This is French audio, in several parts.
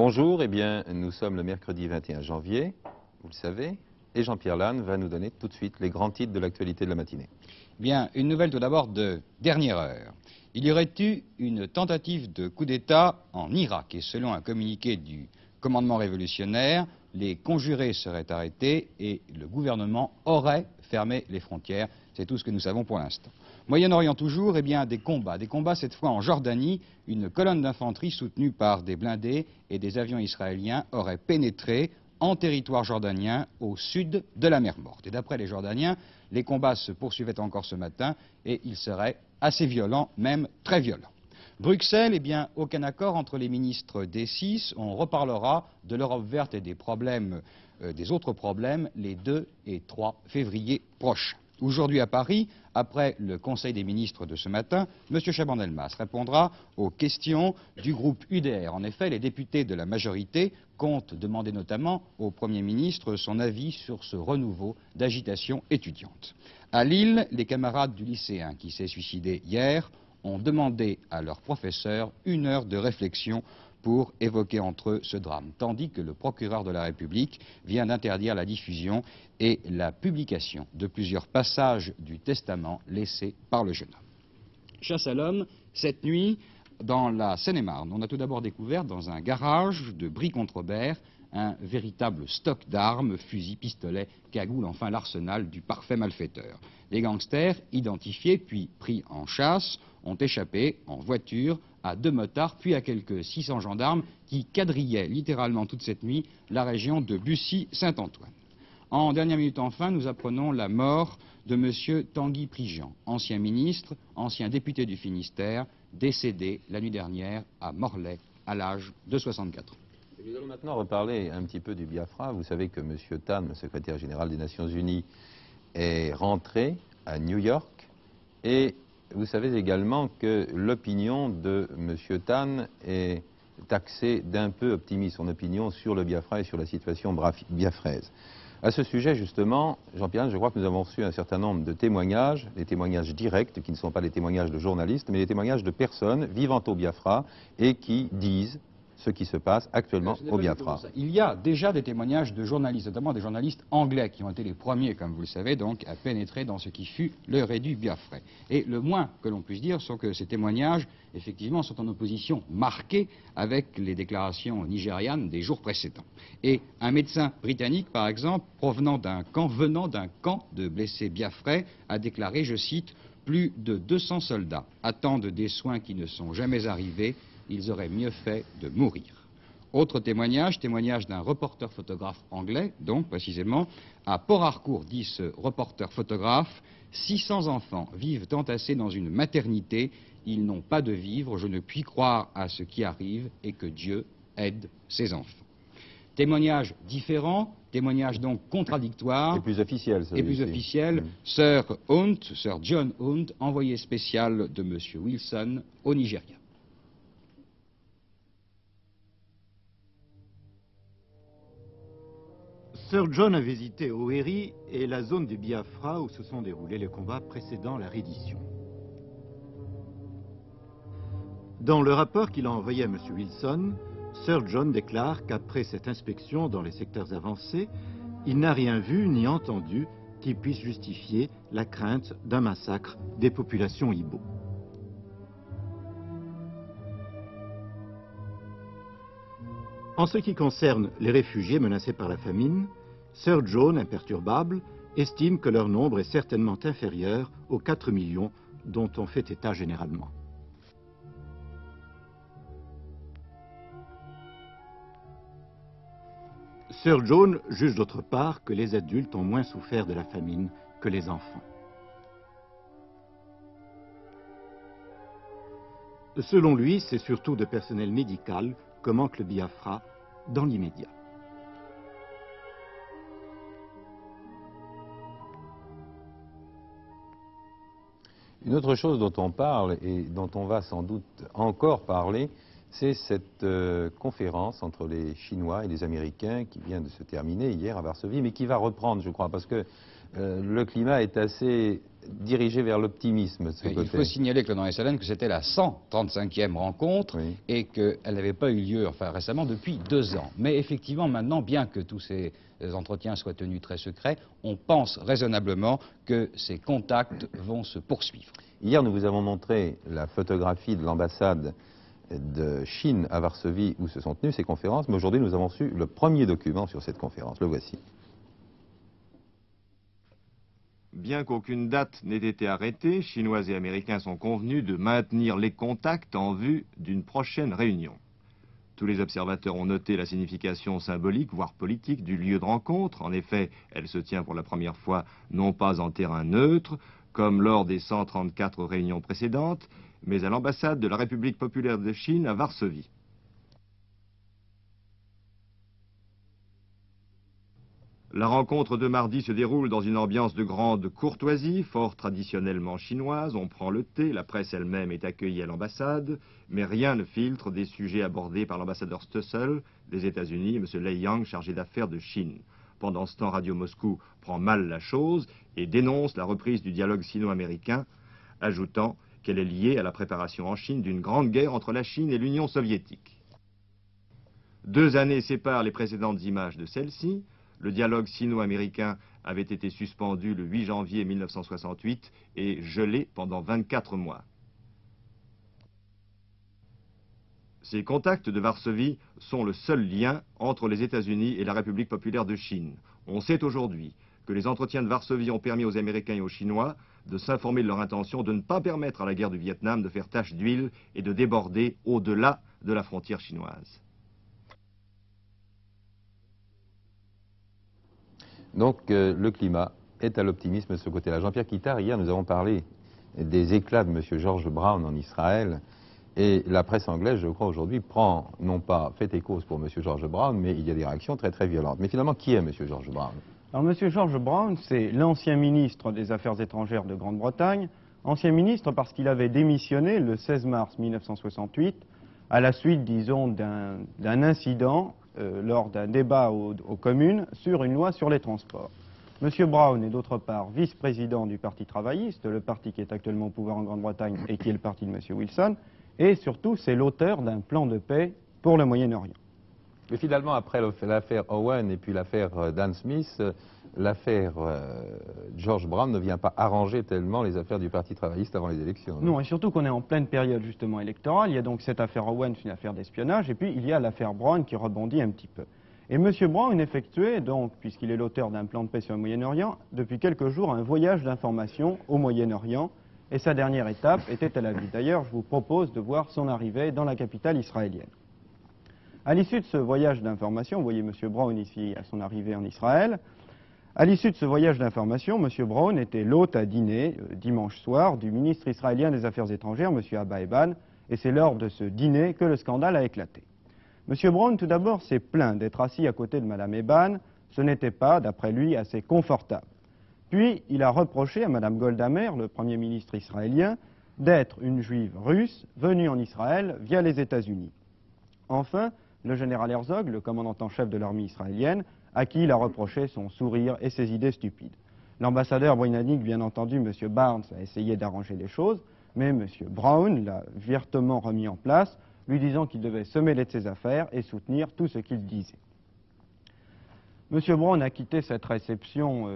Bonjour, eh bien, nous sommes le mercredi 21 janvier, vous le savez, et Jean-Pierre Lannes va nous donner tout de suite les grands titres de l'actualité de la matinée. Bien, une nouvelle tout d'abord de dernière heure. Il y aurait eu une tentative de coup d'État en Irak et selon un communiqué du commandement révolutionnaire, les conjurés seraient arrêtés et le gouvernement aurait fermé les frontières. C'est tout ce que nous savons pour l'instant. Moyen-Orient toujours, eh bien, des combats cette fois en Jordanie. Une colonne d'infanterie soutenue par des blindés et des avions israéliens aurait pénétré en territoire jordanien au sud de la mer Morte. Et d'après les Jordaniens, les combats se poursuivaient encore ce matin et ils seraient assez violents, même très violents. Bruxelles, eh bien, aucun accord entre les ministres des 6. On reparlera de l'Europe verte et des problèmes, des autres problèmes les 2 et 3 février prochains. Aujourd'hui à Paris, après le Conseil des ministres de ce matin, M. Chaban-Delmas répondra aux questions du groupe UDR. En effet, les députés de la majorité comptent demander notamment au Premier ministre son avis sur ce renouveau d'agitation étudiante. À Lille, les camarades du lycéen qui s'est suicidé hier ont demandé à leur professeur 1 heure de réflexion pour évoquer entre eux ce drame, tandis que le procureur de la République vient d'interdire la diffusion et la publication de plusieurs passages du testament laissé par le jeune homme. Chasse à l'homme, cette nuit, dans la Seine-et-Marne, on a tout d'abord découvert dans un garage de Brie-contre-Robert un véritable stock d'armes, fusils, pistolets, cagoules, enfin l'arsenal du parfait malfaiteur. Les gangsters, identifiés puis pris en chasse, ont échappé en voiture à 2 motards puis à quelques 600 gendarmes qui quadrillaient littéralement toute cette nuit la région de Bussy-Saint-Antoine. En dernière minute enfin, nous apprenons la mort de M. Tanguy Prigent, ancien ministre, ancien député du Finistère, décédé la nuit dernière à Morlaix à l'âge de 64 ans. Nous allons maintenant reparler un petit peu du Biafra. Vous savez que M. Tan, le secrétaire général des Nations Unies, est rentré à New York. Et vous savez également que l'opinion de M. Tan est taxée d'un peu optimiste, son opinion sur le Biafra et sur la situation biafraise. À ce sujet, justement, Jean-Pierre, je crois que nous avons reçu un certain nombre de témoignages, des témoignages directs, qui ne sont pas des témoignages de journalistes, mais des témoignages de personnes vivant au Biafra et qui disent ce qui se passe actuellement au Biafra. Il y a déjà des témoignages de journalistes, notamment des journalistes anglais, qui ont été les premiers, comme vous le savez, donc, à pénétrer dans ce qui fut le rédu Biafra. Et le moins que l'on puisse dire, c'est que ces témoignages, effectivement, sont en opposition marquée avec les déclarations nigérianes des jours précédents. Et un médecin britannique, par exemple, venant d'un camp de blessés biafrais, a déclaré, je cite, « Plus de 200 soldats attendent des soins qui ne sont jamais arrivés. Ils auraient mieux fait de mourir ». Autre témoignage, témoignage d'un reporter photographe anglais, donc précisément, à Port-Harcourt, dit ce reporter photographe, 600 enfants vivent entassés dans une maternité, ils n'ont pas de vivre, je ne puis croire à ce qui arrive et que Dieu aide ces enfants. Témoignage différent, témoignage donc contradictoire. Et plus officiel, et plus officiel, Sir John Hunt, envoyé spécial de M. Wilson au Nigeria. Sir John a visité Owerri et la zone du Biafra où se sont déroulés les combats précédant la reddition. Dans le rapport qu'il a envoyé à M. Wilson, Sir John déclare qu'après cette inspection dans les secteurs avancés, il n'a rien vu ni entendu qui puisse justifier la crainte d'un massacre des populations Igbo. En ce qui concerne les réfugiés menacés par la famine, Sir John, imperturbable, estime que leur nombre est certainement inférieur aux 4 millions dont on fait état généralement. Sir John juge d'autre part que les adultes ont moins souffert de la famine que les enfants. Selon lui, c'est surtout de personnel médical que manque le Biafra dans l'immédiat. Une autre chose dont on parle et dont on va sans doute encore parler, c'est cette conférence entre les Chinois et les Américains qui vient de se terminer hier à Varsovie, mais qui va reprendre, je crois, parce que le climat est assez dirigé vers l'optimisme, ce côté. Il faut signaler, Claude Salène, que c'était la 135e rencontre Oui. et qu'elle n'avait pas eu lieu récemment depuis 2 ans. Mais effectivement, maintenant, bien que tous ces entretiens soient tenus très secrets, on pense raisonnablement que ces contacts vont se poursuivre. Hier, nous vous avons montré la photographie de l'ambassade de Chine à Varsovie où se sont tenues ces conférences, mais aujourd'hui, nous avons su le premier document sur cette conférence. Le voici. Bien qu'aucune date n'ait été arrêtée, Chinois et Américains sont convenus de maintenir les contacts en vue d'une prochaine réunion. Tous les observateurs ont noté la signification symbolique, voire politique, du lieu de rencontre. En effet, elle se tient pour la première fois non pas en terrain neutre, comme lors des 134 réunions précédentes, mais à l'ambassade de la République populaire de Chine à Varsovie. La rencontre de mardi se déroule dans une ambiance de grande courtoisie, fort traditionnellement chinoise. On prend le thé, la presse elle-même est accueillie à l'ambassade, mais rien ne filtre des sujets abordés par l'ambassadeur Stoessel des États-Unis et M. Lei Yang, chargé d'affaires de Chine. Pendant ce temps, Radio Moscou prend mal la chose et dénonce la reprise du dialogue sino-américain, ajoutant qu'elle est liée à la préparation en Chine d'une grande guerre entre la Chine et l'Union soviétique. 2 années séparent les précédentes images de celle-ci. Le dialogue sino-américain avait été suspendu le 8 janvier 1968 et gelé pendant 24 mois. Ces contacts de Varsovie sont le seul lien entre les États-Unis et la République populaire de Chine. On sait aujourd'hui que les entretiens de Varsovie ont permis aux Américains et aux Chinois de s'informer de leur intention de ne pas permettre à la guerre du Vietnam de faire tache d'huile et de déborder au-delà de la frontière chinoise. Donc le climat est à l'optimisme de ce côté-là. Jean-Pierre Quittard, hier nous avons parlé des éclats de M. George Brown en Israël, et la presse anglaise, je crois, aujourd'hui prend, non pas fait et cause pour M. George Brown, mais il y a des réactions très très violentes. Mais finalement, qui est M. George Brown? Alors M. George Brown, c'est l'ancien ministre des Affaires étrangères de Grande-Bretagne, ancien ministre parce qu'il avait démissionné le 16 mars 1968 à la suite, disons, d'un incident lors d'un débat aux communes sur une loi sur les transports. M. Brown est d'autre part vice-président du Parti travailliste, le parti qui est actuellement au pouvoir en Grande-Bretagne et qui est le parti de M. Wilson, et surtout c'est l'auteur d'un plan de paix pour le Moyen-Orient. Mais finalement, après l'affaire Owen et puis l'affaire Dan Smith, l'affaire George Brown ne vient pas arranger tellement les affaires du Parti travailliste avant les élections. Non, et surtout qu'on est en pleine période justement électorale. Il y a donc cette affaire Owen, une affaire d'espionnage, et puis il y a l'affaire Brown qui rebondit un petit peu. Et M. Brown effectuait donc, puisqu'il est l'auteur d'un plan de paix sur le Moyen-Orient, depuis quelques jours un voyage d'information au Moyen-Orient, et sa dernière étape était Tel Aviv. D'ailleurs, je vous propose de voir son arrivée dans la capitale israélienne. À l'issue de ce voyage d'information, vous voyez M. Brown ici à son arrivée en Israël, à l'issue de ce voyage d'information, M. Brown était l'hôte à dîner dimanche soir du ministre israélien des Affaires étrangères, M. Abba Eban, et c'est lors de ce dîner que le scandale a éclaté. M. Brown, tout d'abord, s'est plaint d'être assis à côté de Mme Eban. Ce n'était pas, d'après lui, assez confortable. Puis, il a reproché à Mme Golda Meir, le Premier ministre israélien, d'être une juive russe venue en Israël via les États-Unis. Enfin, le général Herzog, le commandant en chef de l'armée israélienne, à qui il a reproché son sourire et ses idées stupides. L'ambassadeur britannique, bien entendu, M. Barnes, a essayé d'arranger les choses, mais M. Brown l'a vertement remis en place, lui disant qu'il devait se mêler de ses affaires et soutenir tout ce qu'il disait. M. Brown a quitté cette réception,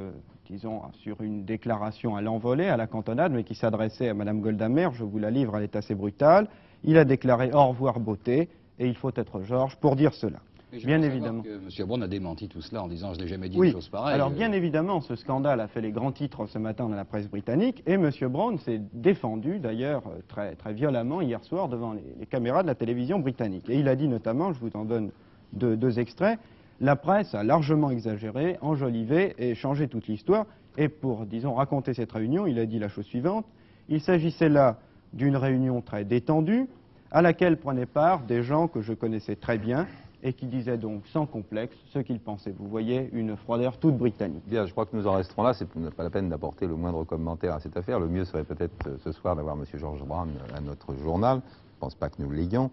disons, sur une déclaration à l'envolée, à la cantonade, mais qui s'adressait à Mme Golda Meir. Je vous la livre, elle est assez brutale. Il a déclaré « Au revoir beauté », et il faut être Georges pour dire cela. Bien évidemment. Que M. Brown a démenti tout cela en disant « je n'ai jamais dit oui. une chose pareille ». Alors bien évidemment, ce scandale a fait les grands titres ce matin dans la presse britannique, et M. Brown s'est défendu d'ailleurs très violemment hier soir devant les caméras de la télévision britannique. Et il a dit notamment, je vous en donne deux extraits, la presse a largement exagéré, enjolivé et changé toute l'histoire. Et pour, disons, raconter cette réunion, il a dit la chose suivante, il s'agissait là d'une réunion très détendue, à laquelle prenaient part des gens que je connaissais très bien et qui disaient donc sans complexe ce qu'ils pensaient. Vous voyez, une froideur toute britannique. Bien, je crois que nous en resterons là. C'est pas la peine d'apporter le moindre commentaire à cette affaire. Le mieux serait peut-être ce soir d'avoir M. George Brown à notre journal pense pas que nous l'ayons.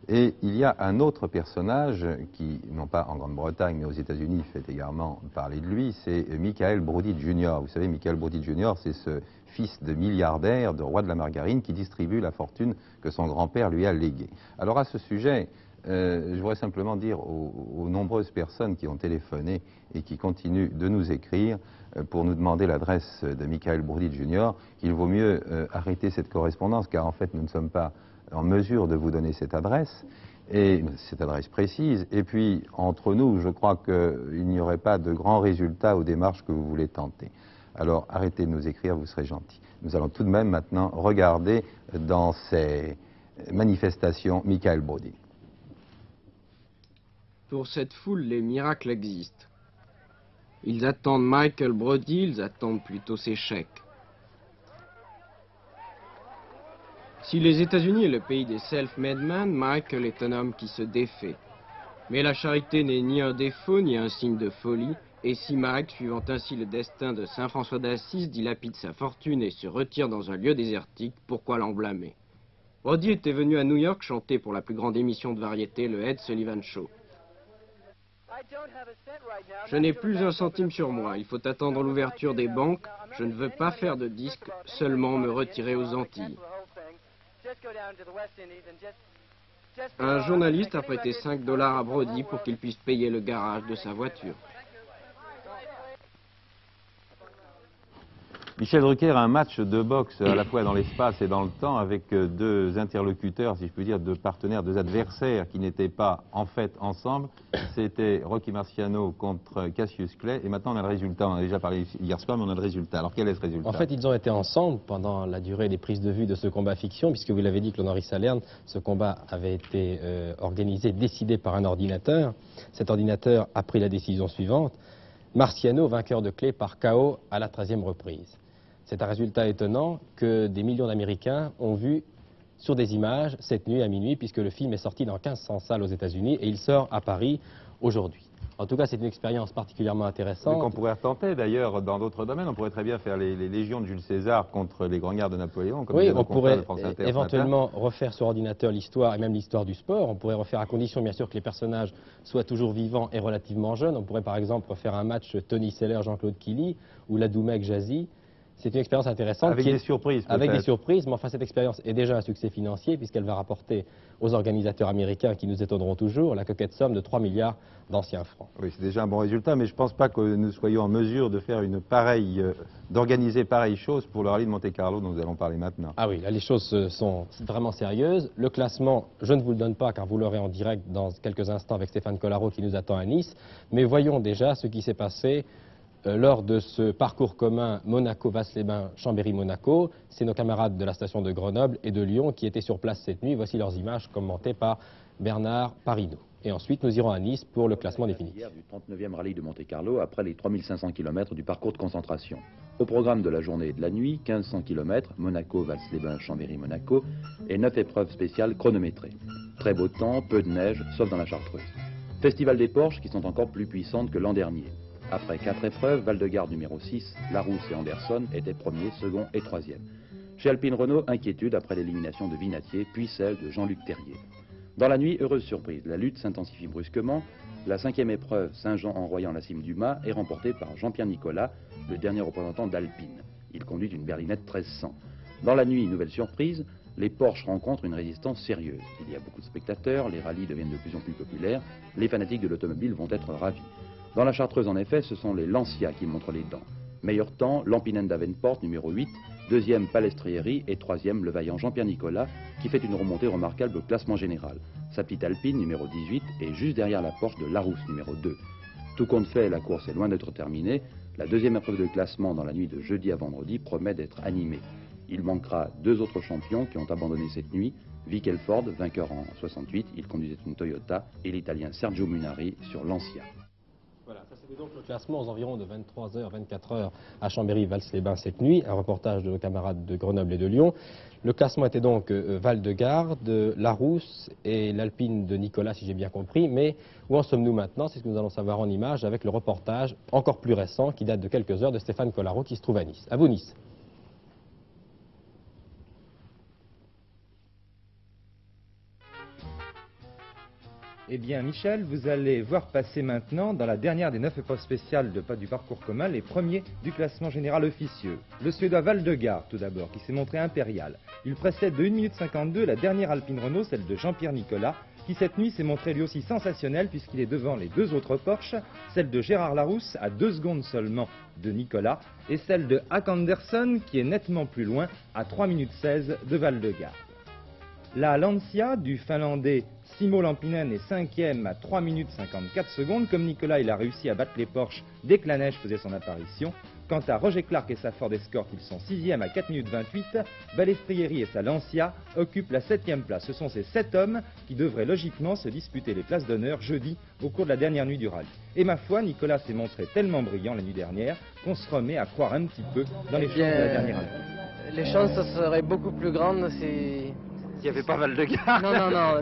Et il y a un autre personnage qui, non pas en Grande-Bretagne, mais aux États-Unis, fait également parler de lui, c'est Michael Brody Jr. Vous savez, Michael Brody Jr., c'est ce fils de milliardaire, de roi de la margarine, qui distribue la fortune que son grand-père lui a léguée. Alors à ce sujet, je voudrais simplement dire aux nombreuses personnes qui ont téléphoné et qui continuent de nous écrire pour nous demander l'adresse de Michael Brody Jr., qu'il vaut mieux arrêter cette correspondance, car en fait nous ne sommes pas en mesure de vous donner cette adresse, et cette adresse précise. Et puis, entre nous, je crois qu'il n'y aurait pas de grands résultats aux démarches que vous voulez tenter. Alors, arrêtez de nous écrire, vous serez gentils. Nous allons tout de même maintenant regarder dans ces manifestations Michael Brody. Pour cette foule, les miracles existent. Ils attendent Michael Brody, ils attendent plutôt ses chèques. Si les États-Unis est le pays des self-made men, Michael est un homme qui se défait. Mais la charité n'est ni un défaut, ni un signe de folie, et si Mike, suivant ainsi le destin de Saint François d'Assise, dilapide sa fortune et se retire dans un lieu désertique, pourquoi l'en blâmer? Brody était venu à New York chanter pour la plus grande émission de variété, le Ed Sullivan Show. Je n'ai plus un centime sur moi, il faut attendre l'ouverture des banques, je ne veux pas faire de disque, seulement me retirer aux Antilles. Un journaliste a prêté 5 $ à Brody pour qu'il puisse payer le garage de sa voiture. Michel Drucker a un match de boxe à la fois dans l'espace et dans le temps avec deux interlocuteurs, si je puis dire, deux partenaires, deux adversaires qui n'étaient pas en fait ensemble. C'était Rocky Marciano contre Cassius Clay et maintenant on a le résultat. On en a déjà parlé hier soir, mais on a le résultat. Alors quel est ce résultat? En fait, ils ont été ensemble pendant la durée des prises de vue de ce combat fiction, puisque vous l'avez dit, Claude-Henri Salerne, ce combat avait été organisé, décidé par un ordinateur. Cet ordinateur a pris la décision suivante. Marciano, vainqueur de Clay par KO à la 13e reprise. C'est un résultat étonnant que des millions d'Américains ont vu sur des images cette nuit à minuit, puisque le film est sorti dans 1500 salles aux États-Unis et il sort à Paris aujourd'hui. En tout cas, c'est une expérience particulièrement intéressante. Qu'on pourrait retenter d'ailleurs dans d'autres domaines. On pourrait très bien faire les légions de Jules César contre les grands gardes de Napoléon. Comme oui, on pourrait éventuellement refaire sur ordinateur l'histoire et même l'histoire du sport. On pourrait refaire à condition, bien sûr, que les personnages soient toujours vivants et relativement jeunes. On pourrait par exemple refaire un match Tony Seller, Jean-Claude Killy ou Ladoumek, Jazzy. C'est une expérience intéressante. Avec des surprises, peut-être. Avec des surprises, mais enfin cette expérience est déjà un succès financier puisqu'elle va rapporter aux organisateurs américains qui nous étonneront toujours la coquette somme de 3 milliards d'anciens francs. Oui, c'est déjà un bon résultat, mais je ne pense pas que nous soyons en mesure de faire d'organiser pareille chose pour le rallye de Monte-Carlo dont nous allons parler maintenant. Ah oui, là les choses sont vraiment sérieuses. Le classement, je ne vous le donne pas car vous l'aurez en direct dans quelques instants avec Stéphane Collaro qui nous attend à Nice, mais voyons déjà ce qui s'est passé lors de ce parcours commun Monaco-Vasse-les-Bains, Chambéry-Monaco. C'est nos camarades de la station de Grenoble et de Lyon qui étaient sur place cette nuit. Voici leurs images commentées par Bernard Parino. Et ensuite, nous irons à Nice pour le classement définitif. Du 39e rallye de Monte-Carlo après les 3500 km du parcours de concentration. Au programme de la journée et de la nuit, 1500 km, Monaco, Vasse-les-Bains, Chambéry, Monaco, et 9 épreuves spéciales chronométrées. Très beau temps, peu de neige, sauf dans la Chartreuse. Festival des Porsches qui sont encore plus puissantes que l'an dernier. Après 4 épreuves, Val-de-Garde numéro 6, Larousse et Anderson étaient premiers, second et troisième. Chez Alpine Renault, inquiétude après l'élimination de Vinatier, puis celle de Jean-Luc Terrier. Dans la nuit, heureuse surprise, la lutte s'intensifie brusquement. La 5e épreuve, Saint-Jean en royant la cime du mât, est remportée par Jean-Pierre Nicolas, le dernier représentant d'Alpine. Il conduit une berlinette 1300. Dans la nuit, nouvelle surprise, les Porsche rencontrent une résistance sérieuse. Il y a beaucoup de spectateurs, les rallyes deviennent de plus en plus populaires, les fanatiques de l'automobile vont être ravis. Dans la Chartreuse, en effet, ce sont les Lancia qui montrent les dents. Meilleur temps, Lampinen Davenport, numéro 8, deuxième Palestrieri et troisième le vaillant Jean-Pierre Nicolas, qui fait une remontée remarquable au classement général. Sa petite Alpine, numéro 18, est juste derrière la Porsche de Larousse, numéro 2. Tout compte fait, la course est loin d'être terminée. La deuxième épreuve de classement dans la nuit de jeudi à vendredi promet d'être animée. Il manquera 2 autres champions qui ont abandonné cette nuit. Vic Elford, vainqueur en 68, il conduisait une Toyota, et l'Italien Sergio Munari sur Lancia. Voilà, ça c'était donc le classement aux environs de 23h, 24h à Chambéry-Valls-les-Bains cette nuit, un reportage de nos camarades de Grenoble et de Lyon. Le classement était donc Val-de-Garde, Larousse et l'Alpine de Nicolas, si j'ai bien compris. Mais où en sommes-nous maintenant? C'est ce que nous allons savoir en images avec le reportage encore plus récent qui date de quelques heures de Stéphane Collaro qui se trouve à Nice. À vous Nice. Eh bien, Michel, vous allez voir passer maintenant, dans la dernière des 9 épreuves spéciales du parcours commun, les premiers du classement général officieux. Le Suédois Valdegard, tout d'abord, qui s'est montré impérial. Il précède de 1 minute 52 la dernière Alpine Renault, celle de Jean-Pierre Nicolas, qui cette nuit s'est montré lui aussi sensationnel puisqu'il est devant les 2 autres Porsche, celle de Gérard Larousse à 2 secondes seulement de Nicolas, et celle de Hack Andersson qui est nettement plus loin à 3 minutes 16 de Valdegard. La Lancia du Finlandais Simo Lampinen est 5e à 3 minutes 54 secondes. Comme Nicolas, il a réussi à battre les Porsche dès que la neige faisait son apparition. Quant à Roger Clark et sa Ford Escort, ils sont 6e à 4 minutes 28. Balestrieri et sa Lancia occupent la 7e place. Ce sont ces 7 hommes qui devraient logiquement se disputer les places d'honneur jeudi au cours de la dernière nuit du rallye. Et ma foi, Nicolas s'est montré tellement brillant la nuit dernière qu'on se remet à croire un petit peu dans les chances de la dernière année. Les chances seraient beaucoup plus grandes si... Il y avait pas mal de gars. Non,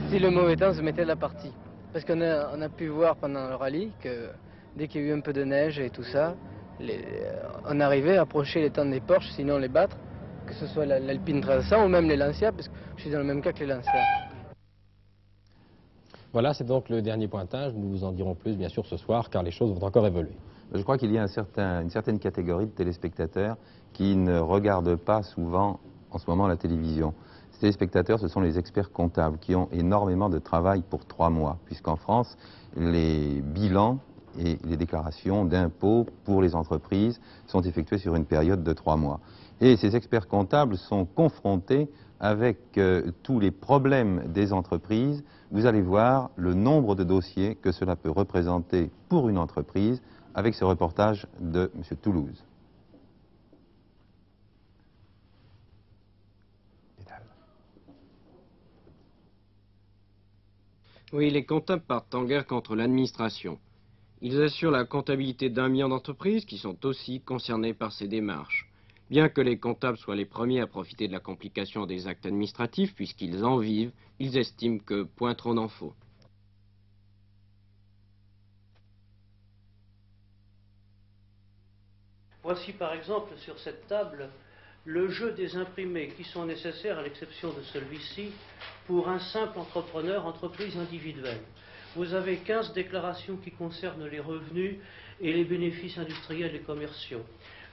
si le mauvais temps se mettait de la partie. Parce qu'on a pu voir pendant le rallye que dès qu'il y a eu un peu de neige et tout ça, on arrivait à approcher les temps des Porsche, sinon les battre, que ce soit l'Alpine 1300 ou même les Lancia, parce que je suis dans le même cas que les Lancia. Voilà, c'est donc le dernier pointage. Nous vous en dirons plus, bien sûr, ce soir, car les choses vont encore évoluer. Je crois qu'il y a une certaine catégorie de téléspectateurs qui ne regardent pas souvent en ce moment la télévision. Ces téléspectateurs, ce sont les experts comptables qui ont énormément de travail pour 3 mois, puisqu'en France, les bilans et les déclarations d'impôts pour les entreprises sont effectuées sur une période de 3 mois. Et ces experts comptables sont confrontés avec tous les problèmes des entreprises. Vous allez voir le nombre de dossiers que cela peut représenter pour une entreprise avec ce reportage de M. Toulouse. Oui, les comptables partent en guerre contre l'administration. Ils assurent la comptabilité d'1 million d'entreprises qui sont aussi concernées par ces démarches. Bien que les comptables soient les premiers à profiter de la complication des actes administratifs, puisqu'ils en vivent, ils estiment que point trop n'en faut. Voici par exemple sur cette table le jeu des imprimés qui sont nécessaires à l'exception de celui-ci pour un simple entrepreneur, entreprise individuelle. Vous avez 15 déclarations qui concernent les revenus et les bénéfices industriels et commerciaux.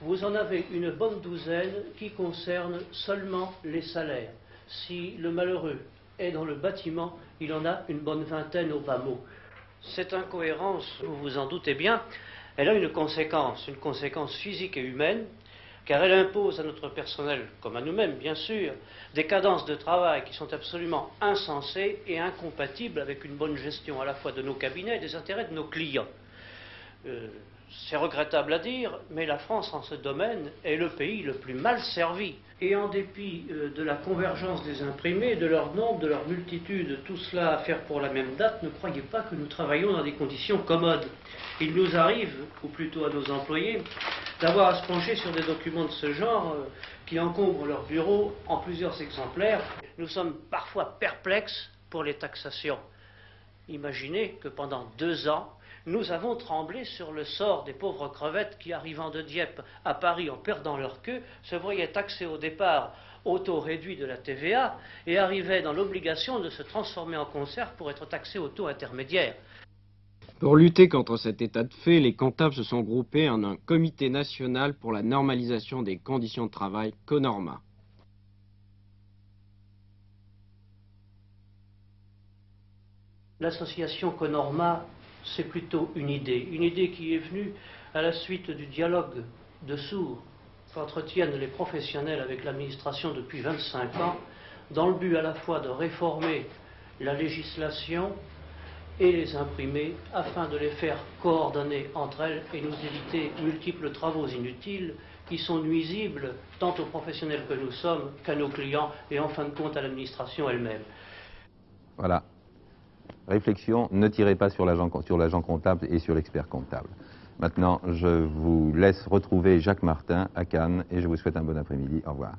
Vous en avez une bonne douzaine qui concernent seulement les salaires. Si le malheureux est dans le bâtiment, il en a une bonne vingtaine au bas mot. Cette incohérence, vous vous en doutez bien, elle a une conséquence physique et humaine, car elle impose à notre personnel, comme à nous-mêmes bien sûr, des cadences de travail qui sont absolument insensées et incompatibles avec une bonne gestion à la fois de nos cabinets et des intérêts de nos clients. C'est regrettable à dire, mais la France en ce domaine est le pays le plus mal servi. Et en dépit de la convergence des imprimés, de leur nombre, de leur multitude, tout cela à faire pour la même date, ne croyez pas que nous travaillons dans des conditions commodes. Il nous arrive, ou plutôt à nos employés, d'avoir à se pencher sur des documents de ce genre qui encombrent leur bureau en plusieurs exemplaires. Nous sommes parfois perplexes pour les taxations. Imaginez que pendant 2 ans, nous avons tremblé sur le sort des pauvres crevettes qui, arrivant de Dieppe à Paris en perdant leur queue, se voyaient taxées au départ au taux réduit de la TVA et arrivaient dans l'obligation de se transformer en conserve pour être taxées au taux intermédiaire. Pour lutter contre cet état de fait, les comptables se sont groupés en un comité national pour la normalisation des conditions de travail, CONORMA. L'association CONORMA, c'est plutôt une idée qui est venue à la suite du dialogue de sourds qu'entretiennent les professionnels avec l'administration depuis 25 ans, dans le but à la fois de réformer la législation et les imprimés, afin de les faire coordonner entre elles et nous éviter multiples travaux inutiles qui sont nuisibles tant aux professionnels que nous sommes qu'à nos clients et en fin de compte à l'administration elle-même. Voilà. Réflexion, ne tirez pas sur l'agent comptable et sur l'expert comptable. Maintenant, je vous laisse retrouver Jacques Martin à Cannes et je vous souhaite un bon après-midi. Au revoir.